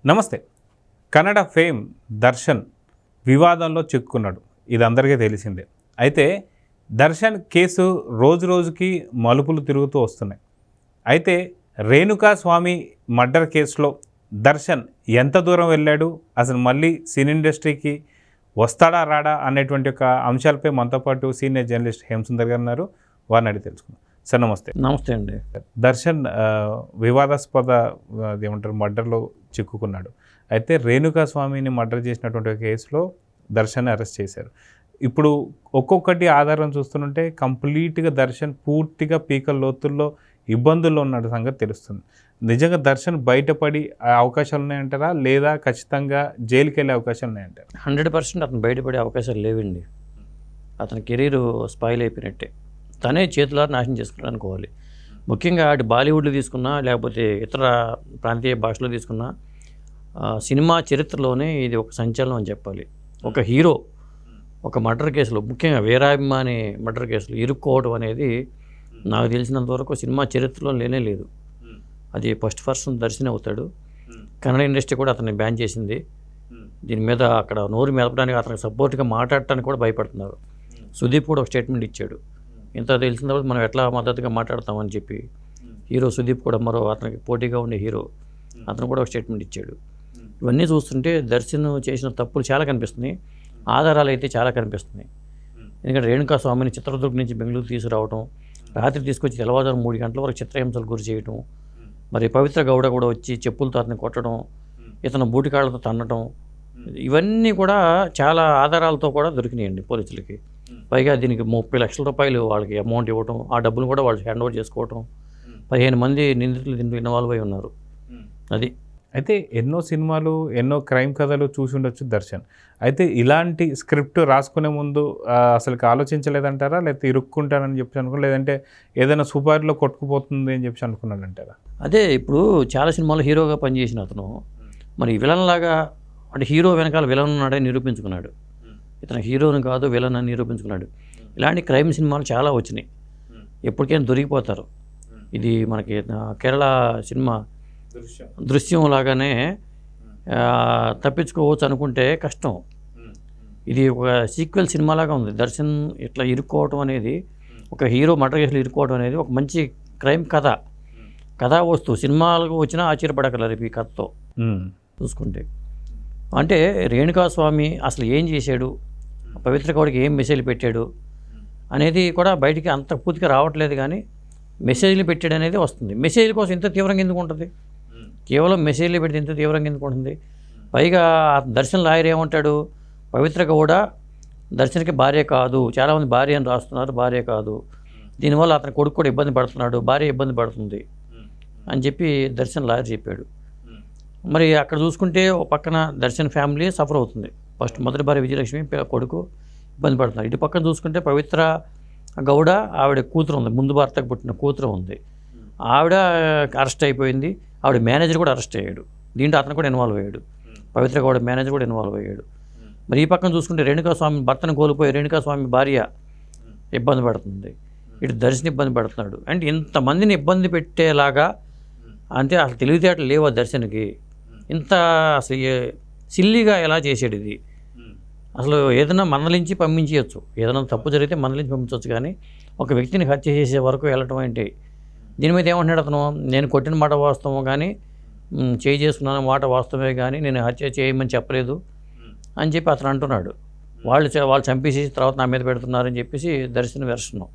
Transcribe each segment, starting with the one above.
నమస్తే. కన్నడ ఫేమ్ దర్శన్ వివాదంలో చిక్కుకున్నాడు. ఇది అందరికీ తెలిసిందే. అయితే దర్శన్ కేసు రోజు రోజుకి మలుపులు తిరుగుతూ వస్తున్నాయి. అయితే రేణుకా స్వామి మర్డర్ కేసులో దర్శన్ ఎంత దూరం వెళ్ళాడు, అసలు మళ్ళీ సినీ ఇండస్ట్రీకి వస్తాడా రాడా అనేటువంటి ఒక అంశాలపై మనతో పాటు సీనియర్ జర్నలిస్ట్ హేమసుందర్ గారు ఉన్నారు. వారిని అడిగి తెలుసుకుందాం. సార్ నమస్తే. నమస్తే అండి. దర్శన్ వివాదాస్పద ఏమంటారు మర్డర్లో చిక్కుకున్నాడు. అయితే రేణుకా స్వామిని మర్డర్ చేసినటువంటి కేసులో దర్శన్ అరెస్ట్ చేశారు. ఇప్పుడు ఒక్కొక్కటి ఆధారం చూస్తుంటే కంప్లీట్గా దర్శన్ పూర్తిగా పీకల లోతుల్లో ఇబ్బందుల్లో ఉన్న సంగతి తెలుస్తుంది. నిజంగా దర్శన్ బయటపడి అవకాశాలు ఉన్నాయంటారా, లేదా ఖచ్చితంగా జైలుకి వెళ్ళే అవకాశాలు ఉన్నాయంటారా? 100% అతను బయటపడే అవకాశాలు లేవండి. అతని కెరీర్ స్పాయిల్ అయిపోయినట్టే. తనే చేతులారా నాశనం చేసుకున్నాడు అనుకోవాలి. ముఖ్యంగా అటు బాలీవుడ్లో తీసుకున్నా, లేకపోతే ఇతర ప్రాంతీయ భాషలో తీసుకున్నా, సినిమా చరిత్రలోనే ఇది ఒక సంచలనం అని చెప్పాలి. ఒక హీరో ఒక మర్డర్ కేసులో, ముఖ్యంగా వీరాభిమాని మర్డర్ కేసులో ఇరుక్కోవడం అనేది నాకు తెలిసినంతవరకు సినిమా చరిత్రలో లేనే లేదు. అది ఫస్ట్ పర్సన్ దర్శనం అవుతాడు. కన్నడ ఇండస్ట్రీ కూడా అతన్ని బ్యాన్ చేసింది. దీని మీద అక్కడ నోరు మెదపడానికి, అతనికి సపోర్ట్గా మాట్లాడటానికి కూడా భయపడుతున్నారు. సుదీప్ కూడా ఒక స్టేట్మెంట్ ఇచ్చాడు. ఇంత తెలిసిన తర్వాత మనం ఎట్లా మద్దతుగా మాట్లాడతామని చెప్పి హీరో సుదీప్ కూడా, మరో అతనికి పోటీగా ఉండే హీరో, అతను కూడా ఒక స్టేట్మెంట్ ఇచ్చాడు. ఇవన్నీ చూస్తుంటే దర్శన్ చేసిన తప్పులు చాలా కనిపిస్తున్నాయి, ఆధారాలు అయితే చాలా కనిపిస్తున్నాయి. ఎందుకంటే రేణుకా స్వామిని చిత్రదుర్గ నుంచి బెంగళూరు తీసుకురావడం, రాత్రి తీసుకొచ్చి తెల్లవారుజాము 3 గంటల వరకు చిత్రహింసలు గురి చేయడం, మరి పవిత్ర గౌడ కూడా వచ్చి చెప్పులతో అతన్ని కొట్టడం, ఇతను బూటికాళ్లతో తన్నడం, ఇవన్నీ కూడా చాలా ఆధారాలతో కూడా దొరికినాయండి పోలీసులకి. పైగా దీనికి 30 లక్షల రూపాయలు వాళ్ళకి అమౌంట్ ఇవ్వటం, ఆ డబ్బులు కూడా వాళ్ళు హ్యాండ్ ఓవర్ చేసుకోవటం, 15 మంది నిందితులు దీంట్లో ఇన్వాల్వ్ అయి ఉన్నారు. అది అయితే ఎన్నో సినిమాలు, ఎన్నో క్రైమ్ కథలు చూసి ఉండొచ్చు దర్శన్. అయితే ఇలాంటి స్క్రిప్ట్ రాసుకునే ముందు అసలు ఆలోచించలేదంటారా, లేకపోతే ఇరుక్కుంటానని చెప్పి అనుకున్నా, లేదంటే ఏదైనా సుపారీలో కొట్టుకుపోతుంది అని చెప్పి అనుకున్నాడంటారా? అదే ఇప్పుడు చాలా సినిమాల్లో హీరోగా పనిచేసిన అతను మరి విలన్ లాగా, అంటే హీరో వెనకాల విలన్ ఉన్నాడని నిరూపించుకున్నాడు. ఇతను హీరోని కాదు విలన్ అని నిరూపించుకున్నాడు. ఇలాంటి క్రైమ్ సినిమాలు చాలా వచ్చినాయి. ఎప్పటికైనా దొరికిపోతారు. ఇది మనకి కేరళ సినిమా దృశ్యం లాగానే తప్పించుకోవచ్చు అనుకుంటే కష్టం. ఇది ఒక సీక్వెల్ సినిమా లాగా ఉంది. దర్శన్ ఇట్లా ఇరుక్కోవటం అనేది, ఒక హీరో మర్డర్ కేసులు ఇరుక్కోవడం అనేది ఒక మంచి క్రైమ్ కథా వస్తువు. సినిమాలకు వచ్చినా ఆశ్చర్యపడగలరు ఈ కథతో చూసుకుంటే. అంటే రేణుకా స్వామి అసలు ఏం చేశాడు, పవిత్ర గౌడికి ఏం మెసేజ్లు పెట్టాడు అనేది కూడా బయటికి అంత పూర్తిగా రావట్లేదు. కానీ మెసేజ్లు పెట్టాడు అనేది వస్తుంది. మెసేజ్ల కోసం ఇంత తీవ్రంగా ఎందుకు ఉంటుంది? కేవలం మెసేజ్లు పెడితే ఇంత తీవ్రంగా ఎందుకు ఉంటుంది? పైగా దర్శన్ లాయర్ ఏమంటాడు, పవిత్ర గౌడ దర్శన్కి భార్య కాదు, చాలామంది భార్య అని రాస్తున్నారు, భార్య కాదు, దీనివల్ల అతని కొడుకు కూడా ఇబ్బంది పడుతున్నాడు, భార్య ఇబ్బంది పడుతుంది అని చెప్పి దర్శన్ లాయర్ చెప్పాడు. మరి అక్కడ చూసుకుంటే ఒక పక్కన దర్శన్ ఫ్యామిలీ సఫర్ అవుతుంది. ఫస్ట్ మొదటి భార్య విజయలక్ష్మి కొడుకు ఇబ్బంది పడుతున్నారు. ఇటు పక్కన చూసుకుంటే పవిత్ర గౌడ ఆవిడ కూతురు ఉంది, ముందు భర్తకు పుట్టిన కూతురు ఉంది, ఆవిడ అరెస్ట్ అయిపోయింది. ఆవిడ మేనేజర్ కూడా అరెస్ట్ అయ్యాడు. దీంట్లో అతను కూడా ఇన్వాల్వ్ అయ్యాడు. పవిత్ర గౌడ మేనేజర్ కూడా ఇన్వాల్వ్ అయ్యాడు. మరి ఈ పక్కన చూసుకుంటే రేణుకా స్వామి భర్తను కోల్పోయి రేణుకా స్వామి భార్య ఇబ్బంది పడుతుంది, ఇటు దర్శన్ ఇబ్బంది పడుతున్నాడు. అంటే ఇంతమందిని ఇబ్బంది పెట్టేలాగా, అంటే అసలు తెలివితేటలు లేవు ఆ దర్శన్కి. ఇంత అసలు సిల్లీగా ఎలా చేసాడు ఇది? అసలు ఏదైనా మందలించి పంపించవచ్చు, ఏదైనా తప్పు జరిగితే మందలించి పంపించవచ్చు, కానీ ఒక వ్యక్తిని హత్య చేసే వరకు వెళ్ళటం ఏంటి? దీని మీద ఏమంటున్నాడు అతను, నేను కొట్టిన మాట వాస్తవం కానీ, చేయి చేసుకున్నాను మాట వాస్తవమే కానీ నేను హత్య చేయమని చెప్పలేదు అని చెప్పి అతను అంటున్నాడు. వాళ్ళు చంపేసి తర్వాత నా మీద పెడుతున్నారని చెప్పేసి దర్శన వెర్షను.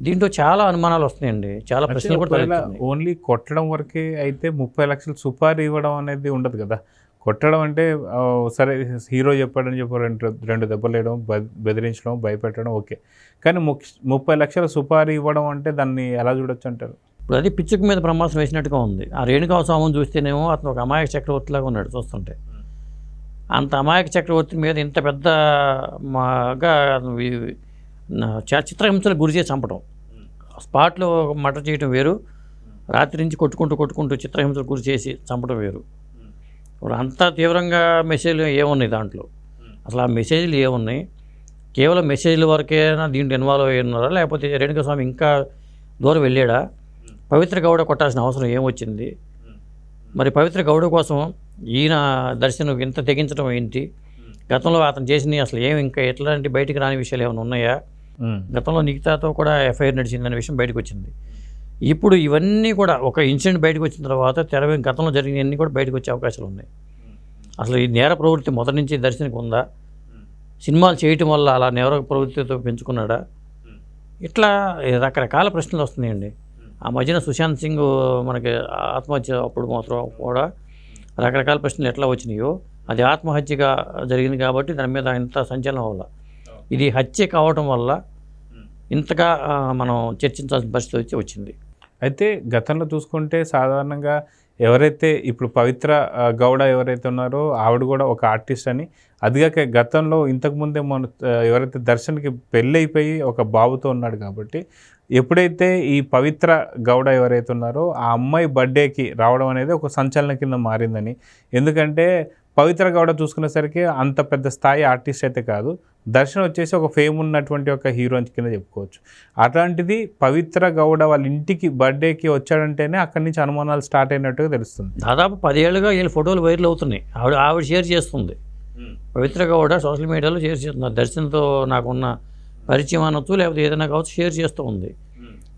దీంట్లో చాలా అనుమానాలు వస్తున్నాయండి, చాలా ప్రశ్నలు కూడా తలెత్తుతున్నాయి. ఓన్లీ కొట్టడం వరకే అయితే 30 లక్షలు సుపారీ ఇవ్వడం అనేది ఉండదు కదా. కొట్టడం అంటే సరే హీరో చెప్పాడని చెప్పి రెండు దెబ్బలు వేయడం, బెదిరించడం, భయపెట్టడం ఓకే, కానీ 30 లక్షల సుపారీ ఇవ్వడం అంటే దాన్ని ఎలా చూడొచ్చు అంటారు? ఇప్పుడు అది పిచ్చుకు మీద బ్రహ్మాస్త్రం వేసినట్టుగా ఉంది. ఆ రేణుకా స్వామిని చూస్తేనేమో అతను ఒక అమాయక చక్రవర్తిలాగా ఉన్నాడు చూస్తుంటే. అంత అమాయక చక్రవర్తి మీద ఇంత పెద్దగా చిత్రహింసలకు గురి చేసి చంపడం, స్పాట్లో మర్డర్ చేయడం వేరు, రాత్రి నుంచి కొట్టుకుంటూ చిత్రహింసలకు గురి చేసి చంపడం వేరు. ఇప్పుడు అంత తీవ్రంగా మెసేజ్లు ఏమున్నాయి దాంట్లో? అసలు ఆ మెసేజ్లు ఏమున్నాయి? కేవలం మెసేజ్ల వరకేనా దీంట్లో ఇన్వాల్వ్ అయ్యి ఉన్నారా, లేకపోతే రేణుకా స్వామి ఇంకా దూరం వెళ్ళాడా? పవిత్ర గౌడ కొట్టాల్సిన అవసరం ఏమొచ్చింది? మరి పవిత్ర గౌడ కోసం ఈయన దర్శన్ ఇంత తెగించడం ఏంటి, గతంలో అతను చేసినవి అసలు ఏమి ఇంకా ఎట్లాంటి బయటికి రాని విషయాలు ఏమైనా ఉన్నాయా, గతంలో నిఖితాతో కూడా ఎఫ్ఐఆర్ నడిచిందనే విషయం బయటకు వచ్చింది. ఇప్పుడు ఇవన్నీ కూడా ఒక ఇన్సిడెంట్ బయటకు వచ్చిన తర్వాత గతంలో జరిగినవన్నీ కూడా బయటకు వచ్చే అవకాశాలు ఉన్నాయి. అసలు ఈ నేర ప్రవృత్తి మొదటి నుంచి దర్శనకు ఉందా, సినిమాలు చేయటం వల్ల అలా నేర ప్రవృత్తితో పెంచుకున్నాడా, ఇట్లా రకరకాల ప్రశ్నలు వస్తున్నాయండి. ఆ మధ్యన సుశాంత్ సింగ్ మనకి ఆత్మహత్య అప్పుడు మాత్రం కూడా రకరకాల ప్రశ్నలు ఎట్లా వచ్చినాయో, అది ఆత్మహత్యగా జరిగింది కాబట్టి దాని మీద ఇంత సంచలనం వల్ల, ఇది హత్య కావటం వల్ల ఇంతగా మనం చర్చించాల్సిన పరిస్థితి వచ్చింది. అయితే గతంలో చూసుకుంటే సాధారణంగా ఎవరైతే ఇప్పుడు పవిత్ర గౌడ ఎవరైతే ఉన్నారో ఆవిడ కూడా ఒక ఆర్టిస్ట్ అని, అదిగాక గతంలో ఇంతకుముందే మన ఎవరైతే దర్శన్కి పెళ్ళి అయిపోయి ఒక బాబుతో ఉన్నాడు కాబట్టి, ఎప్పుడైతే ఈ పవిత్ర గౌడ ఎవరైతే ఉన్నారో ఆ అమ్మాయి బర్త్డేకి రావడం అనేది ఒక సంచలనం కింద మారిందని. ఎందుకంటే పవిత్ర గౌడ చూసుకునేసరికి అంత పెద్ద స్థాయి ఆర్టిస్ట్ అయితే కాదు, దర్శన్ వచ్చేసి ఒక ఫేమ్ ఉన్నటువంటి ఒక హీరోయిన్ కింద చెప్పుకోవచ్చు. అట్లాంటిది పవిత్ర గౌడ వాళ్ళ ఇంటికి బర్త్డేకి వచ్చాడంటేనే అక్కడి నుంచి అనుమానాలు స్టార్ట్ అయినట్టుగా తెలుస్తుంది. దాదాపు 10 ఏళ్ళుగా వీళ్ళ ఫోటోలు వైరల్ అవుతున్నాయి. ఆవిడ షేర్ చేస్తుంది, పవిత్ర గౌడ సోషల్ మీడియాలో షేర్ చేస్తుంది. దర్శన్తో నాకున్న పరిచయం అనొచ్చు, లేకపోతే ఏదైనా కావచ్చు, షేర్ చేస్తూ ఉంది.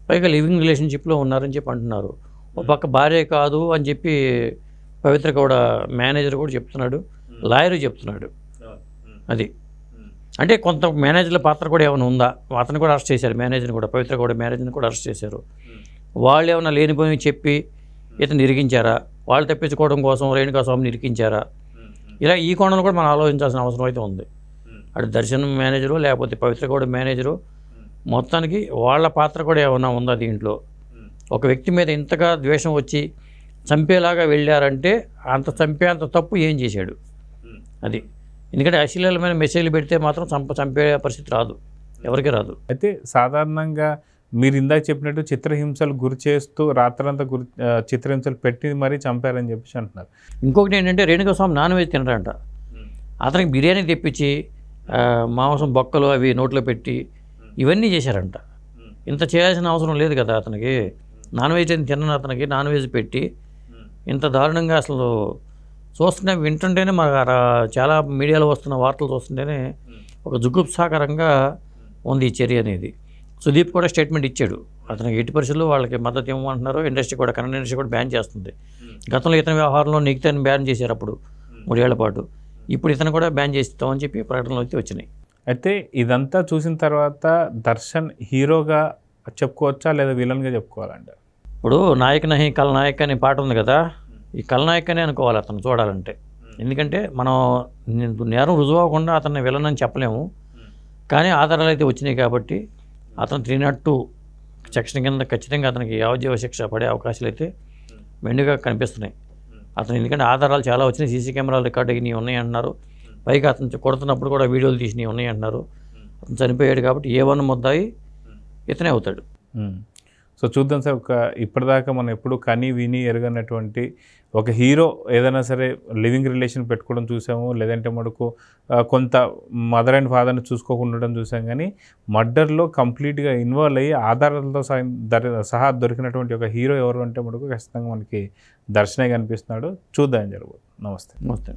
పైగా లివింగ్ రిలేషన్షిప్లో ఉన్నారని చెప్పి అంటున్నారు. ఒక పక్క భార్య కాదు అని చెప్పి పవిత్ర గౌడ మేనేజర్ కూడా చెప్తున్నాడు, లాయర్ చెప్తున్నాడు. అది అంటే కొంత మేనేజర్ల పాత్ర కూడా ఏమైనా ఉందా, అతను కూడా అరెస్ట్ చేశారు, మేనేజర్ని కూడా, పవిత్ర గౌడ మేనేజర్ని కూడా అరెస్ట్ చేశారు. వాళ్ళు ఏమైనా లేనిపోయి చెప్పి ఇతను ఇరికించారా, వాళ్ళు తప్పించుకోవడం కోసం రేణుకా స్వామిని ఇరికించారా, ఇలా ఈ కోణంలో కూడా మనం ఆలోచించాల్సిన అవసరం అయితే ఉంది. అటు దర్శనం మేనేజరు లేకపోతే పవిత్ర గౌడ మేనేజరు, మొత్తానికి వాళ్ళ పాత్ర కూడా ఏమైనా ఉందా దీంట్లో. ఒక వ్యక్తి మీద ఇంతగా ద్వేషం వచ్చి చంపేలాగా వెళ్ళారంటే అంత తప్పు ఏం చేశాడు అది. ఎందుకంటే అశ్లీలమైన మెసేజ్లు పెడితే మాత్రం చంపే పరిస్థితి రాదు, ఎవరికి రాదు. అయితే సాధారణంగా మీరు ఇందాక చెప్పినట్టు చిత్రహింసలు గురి చేస్తూ రాత్రంతా చిత్రహింసలు పెట్టి మరీ చంపారని చెప్పేసి అంటున్నారు. ఇంకొకటి ఏంటంటే రేణుకా స్వామి నాన్ వెజ్ తినరంట, అతనికి బిర్యానీ తెప్పించి మాంసం బొక్కలు అవి నోట్లో పెట్టి ఇవన్నీ చేశారంట. ఇంత చేయాల్సిన అవసరం లేదు కదా అతనికి, నాన్ వెజ్ అని తిన్న అతనికి నాన్ వెజ్ పెట్టి ఇంత దారుణంగా అసలు చూస్తుంటే వింటుంటేనే మాకు చాలా మీడియాలో వస్తున్న వార్తలు చూస్తుంటేనే ఒక జుగుప్సాకరంగా ఉంది ఈ చర్య అనేది. సుదీప్ కూడా స్టేట్మెంట్ ఇచ్చాడు, అతనికి ఎట్టి పరిస్థితుల్లో వాళ్ళకి మద్దతు ఇవ్వమంటున్నారు, ఇండస్ట్రీ కూడా, కన్నడ ఇండస్ట్రీ కూడా బ్యాన్ చేస్తుంది. గతంలో ఇతని వ్యవహారంలో నిఖితాన్ని బ్యాన్ చేశారు అప్పుడు 3 ఏళ్ల పాటు, ఇప్పుడు ఇతను కూడా బ్యాన్ చేస్తామని చెప్పి ప్రకటనలు అయితే వచ్చినాయి. అయితే ఇదంతా చూసిన తర్వాత దర్శన్ హీరోగా చెప్పుకోవచ్చా లేదా విలన్గా చెప్పుకోవాలంటే? ఇప్పుడు నాయక్ నహి కల్నాయక్ అనే పాట ఉంది కదా, ఈ కల్నాయక్ అనే అనుకోవాలి అతను చూడాలంటే. ఎందుకంటే మనం నేరం రుజువు అవ్వకుండా అతన్ని విలన్ అని చెప్పలేము, కానీ ఆధారాలు అయితే వచ్చినాయి కాబట్టి అతను 302 సెక్షన్ కింద ఖచ్చితంగా అతనికి యావజ్జీవ శిక్ష పడే అవకాశాలు అయితే మెండుగా కనిపిస్తున్నాయి. అతను ఎందుకంటే ఆధారాలు చాలా వచ్చినాయి, సీసీ కెమెరాలు రికార్డ్ అయినవి ఉన్నాయి అంటున్నారు, పైగా అతను కొడుతున్నప్పుడు కూడా వీడియోలు తీసినవి ఉన్నాయి అంటున్నారు. అతను చనిపోయాడు కాబట్టి A1 ముద్దాయి ఇతనే అవుతాడు. సో చూద్దాం సార్, ఇప్పటిదాకా మనం ఎప్పుడు కని విని ఎరగనటువంటి ఒక హీరో ఏదైనా సరే లివింగ్ రిలేషన్ పెట్టుకోవడం చూసాము, లేదంటే మనకు కొంత మదర్ అండ్ ఫాదర్ని చూసుకోకుండా ఉండడం చూసాం, కానీ మర్డర్లో కంప్లీట్గా ఇన్వాల్వ్ అయ్యి ఆధారాలతో సహా దొరికినటువంటి ఒక హీరో ఎవరు అంటే మనకు ఖచ్చితంగా మనకి దర్శనే కనిపిస్తున్నాడు. చూద్దాం జరగదు. నమస్తే. నమస్తే.